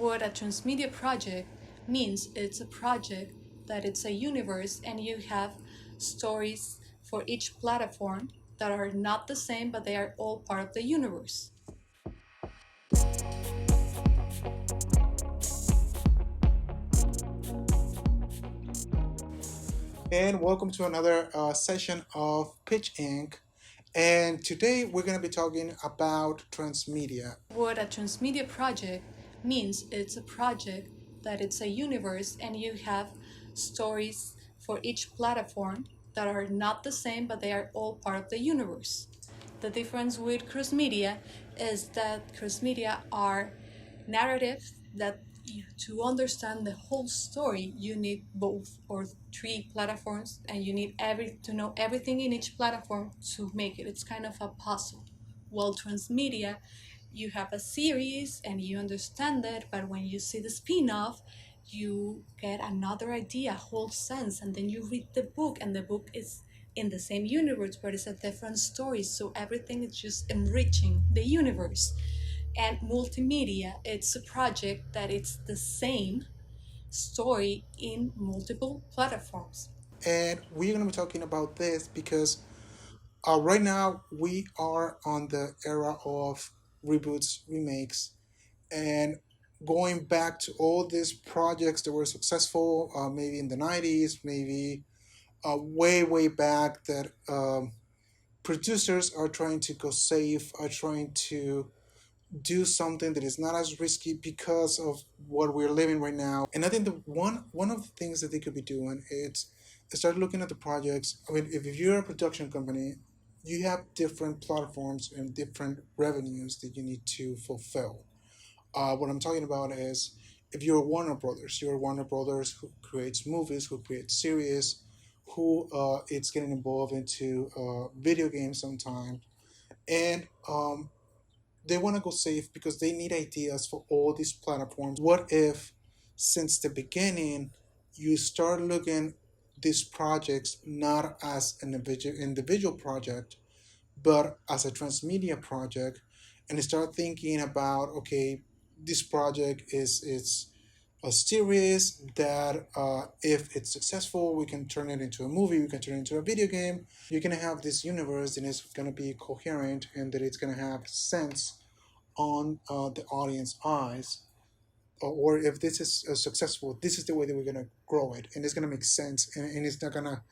What a transmedia project means, it's a project that it's a universe and you have stories for each platform that are not the same, but they are all part of the universe. And welcome to another session of Pitch Inc. And today we're going to be talking about transmedia. What a transmedia project means, it's a project that it's a universe and you have stories for each platform that are not the same, but they are all part of the universe. The difference with cross media is that cross media are narratives that to understand the whole story you need both or three platforms, and you need every to know everything in each platform to make it. It's kind of a puzzle. While transmedia, you have a series and you understand it, but when you see the spin-off, you get another idea, whole sense, and then you read the book, and the book is in the same universe, but it's a different story. So everything is just enriching the universe. And multimedia, it's a project that it's the same story in multiple platforms. And we're going to be talking about this because right now we are on the era of reboots, remakes, and going back to all these projects that were successful, maybe in the 90s, maybe way back, that producers are trying to go safe, are trying to do something that is not as risky because of what we're living right now. And I think the one of the things that they could be doing is start looking at the projects. I mean, if you're a production company, you have different platforms and different revenues that you need to fulfill. What I'm talking about is if you're Warner Brothers who creates movies, who creates series, who it's getting involved into video games sometimes, and they want to go safe because they need ideas for all these platforms. What if, since the beginning, you start looking these projects not as an individual project, but as a transmedia project, and start thinking about, okay, this project is it's a series that if it's successful, we can turn it into a movie, we can turn it into a video game. You're gonna have this universe and it's gonna be coherent and that it's gonna have sense on the audience eyes, or if this is successful, this is the way that we're going to grow it, and it's going to make sense, and it's not going to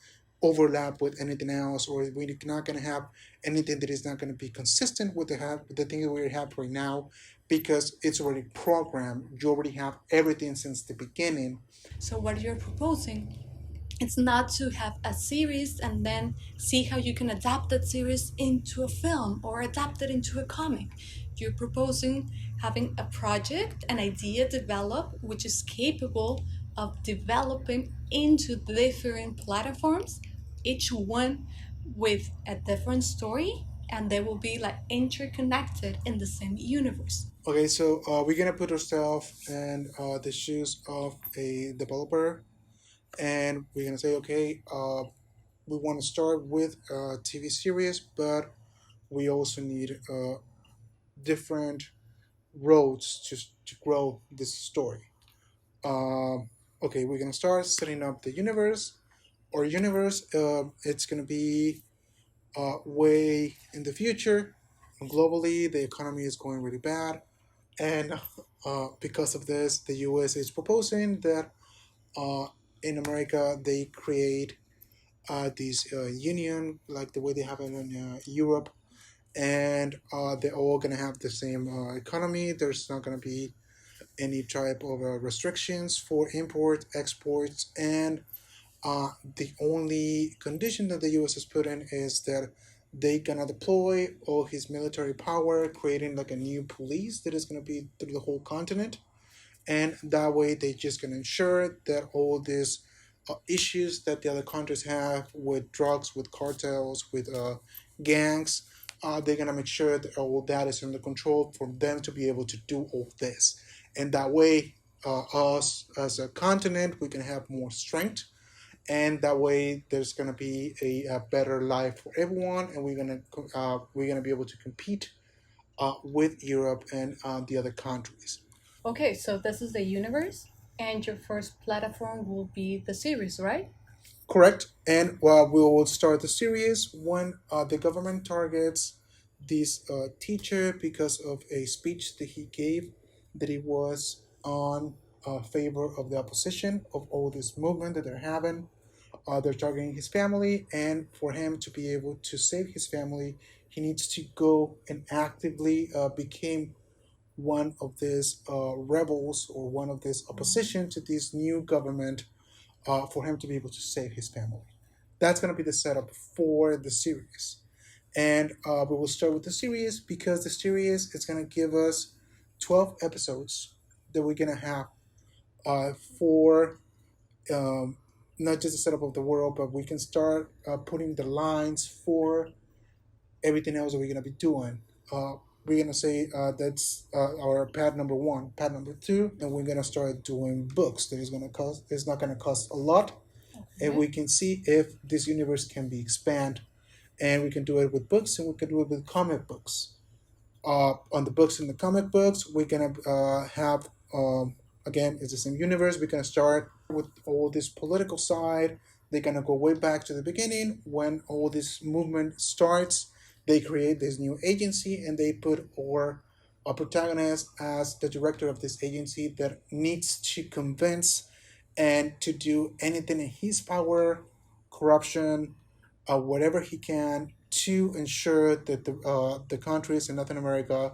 overlap with anything else, or we're not going to have anything that is not going to be consistent with the thing that we have right now, because it's already programmed. You already have everything since the beginning. So what you're proposing, it's not to have a series and then see how you can adapt that series into a film or adapt it into a comic. You're proposing having a project, an idea developed, which is capable of developing into different platforms, each one with a different story, and they will be like interconnected in the same universe. Okay, so we're gonna put ourselves in the shoes of a developer, and we're gonna say, okay, we want to start with a TV series, but we also need different roads to grow this story. Okay, we're gonna start setting up the universe. Our universe, it's gonna be way in the future. Globally, the economy is going really bad, and because of this, the U.S. is proposing that uh, in America they create this union like the way they have it in Europe, and they're all gonna have the same economy. There's not gonna be any type of restrictions for import, exports, and the only condition that the U.S. has put in is that they gonna deploy all his military power, creating like a new police that is gonna be through the whole continent, and that way they just gonna ensure that all these issues that the other countries have with drugs, with cartels, with gangs, they're gonna make sure that all that is under control for them to be able to do all this, and that way, us as a continent, we can have more strength, and that way there's gonna be a better life for everyone, and we're gonna be able to compete with Europe and the other countries. Okay, so this is the universe, and your first platform will be the series, right? Correct. And we will start the series when the government targets this teacher because of a speech that he gave, that he was on favor of the opposition of all this movement that they're having. They're targeting his family, and for him to be able to save his family, he needs to go and actively become one of these rebels or one of this opposition to this new government for him to be able to save his family. That's going to be the setup for the series. And we will start with the series because the series is going to give us 12 episodes that we're going to have for um, not just the setup of the world, but we can start putting the lines for everything else that we're going to be doing. We're going to say that's our pad number one, pad number two, and we're going to start doing books. That is going to cost, it's not going to cost a lot, and we can see if this universe can be expanded, and we can do it with books and we can do it with comic books. On the books and the comic books we're gonna have again, it's the same universe. We're gonna start with all this political side. They're gonna go way back to the beginning when all this movement starts. They create this new agency and they put our a protagonist as the director of this agency that needs to convince and to do anything in his power, corruption, whatever he can to ensure that the countries in Latin America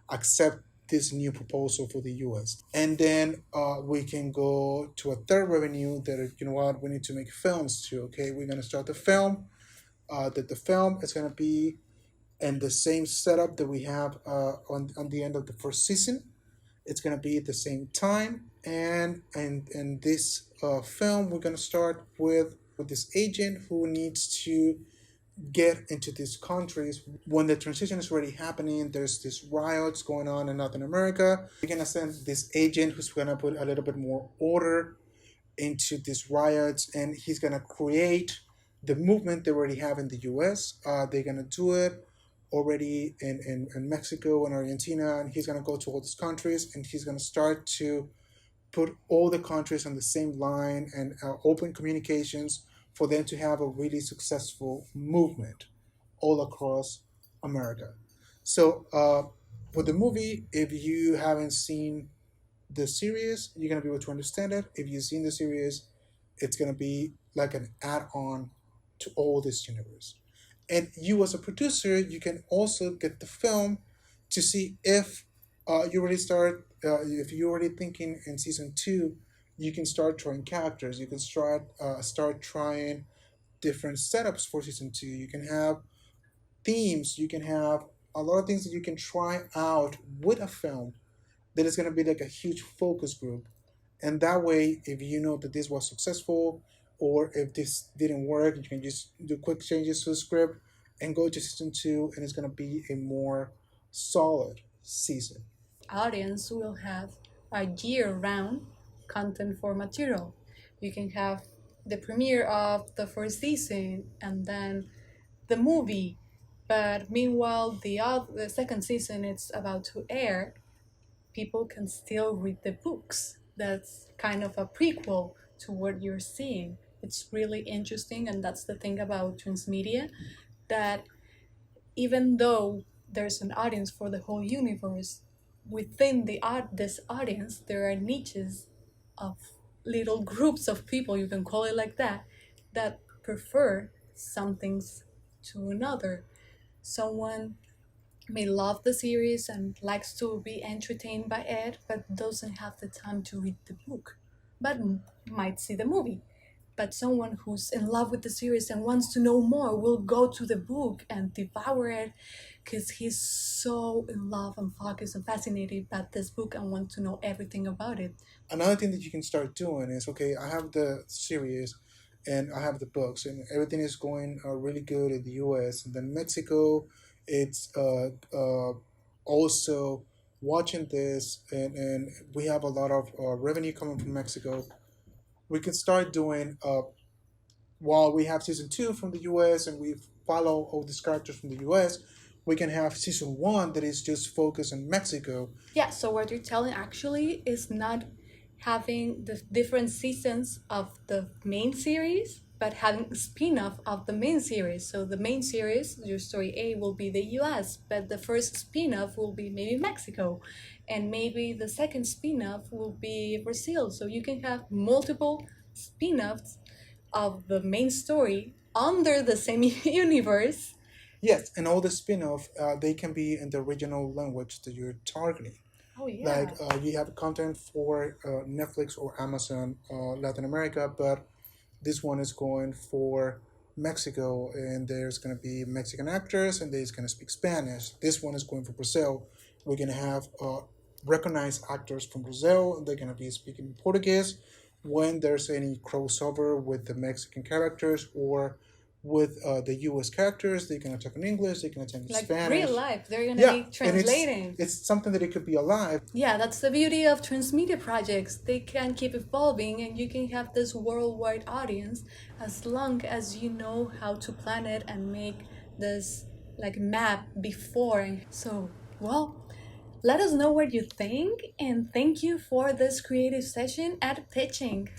accept this new proposal for the U.S. And then we can go to a third revenue that, you know what, we need to make films too. Okay, we're gonna start the film. That the film is gonna be in the same setup that we have on the end of the first season. It's gonna be at the same time, and this film we're gonna start with this agent who needs to get into these countries when the transition is already happening. There's these riots going on in Latin America. We're gonna send this agent who's gonna put a little bit more order into these riots, and he's gonna create the movement they already have in the U.S. They're gonna do it already in Mexico and Argentina, and he's gonna go to all these countries, and he's gonna start to put all the countries on the same line and open communications for them to have a really successful movement all across America. So, with the movie, if you haven't seen the series, you're gonna be able to understand it. If you've seen the series, it's gonna be like an add-on to all this universe. And you, as a producer, you can also get the film to see if you already start. If you're already thinking in season two, you can start trying characters. You can start trying different setups for season two. You can have themes. You can have a lot of things that you can try out with a film that is going to be like a huge focus group. And that way, if you know that this was successful or if this didn't work, you can just do quick changes to the script and go to season two, and it's going to be a more solid season. Audience will have a year-round content for material. You can have the premiere of the first season and then the movie, but meanwhile the second season it's about to air. People can still read the books. That's kind of a prequel to what you're seeing. It's really interesting, and that's the thing about transmedia, that even though there's an audience for the whole universe, within this audience there are niches of little groups of people, you can call it like that prefer some things to another. Someone may love the series and likes to be entertained by it, but doesn't have the time to read the book, but might see the movie. But someone who's in love with the series and wants to know more will go to the book and devour it because he's so in love and focused and fascinated by this book and wants to know everything about it. Another thing that you can start doing is, okay, I have the series and I have the books, and everything is going really good in the US. And then Mexico, it's also watching this, and we have a lot of revenue coming from Mexico. We can start doing while we have season two from the US and we follow all these characters from the US, We can have season one that is just focused on Mexico. Yeah, so what you're telling actually is not having the different seasons of the main series, but having a spin-off of the main series. So the main series, your story A will be the US, but the first spin-off will be maybe Mexico, and maybe the second spin-off will be Brazil. So you can have multiple spin-offs of the main story under the same universe. Yes, and all the spin-off, they can be in the original language that you're targeting. Oh Like yeah. you have content for Netflix or Amazon Latin America, but this one is going for Mexico, and there's going to be Mexican actors, and they're going to speak Spanish. This one is going for Brazil. We're going to have recognized actors from Brazil, and they're going to be speaking Portuguese. When there's any crossover with the Mexican characters or with the U.S. characters, they're going to talk in English. They're going to talk in Like real Spanish. life, they're gonna Yeah, be and translating. it's something that it could be alive. Yeah, that's the beauty of transmedia projects. They can keep evolving and you can have this worldwide audience as long as you know how to plan it and make this like map before. So, well, let us know what you think and thank you for this creative session at pitching.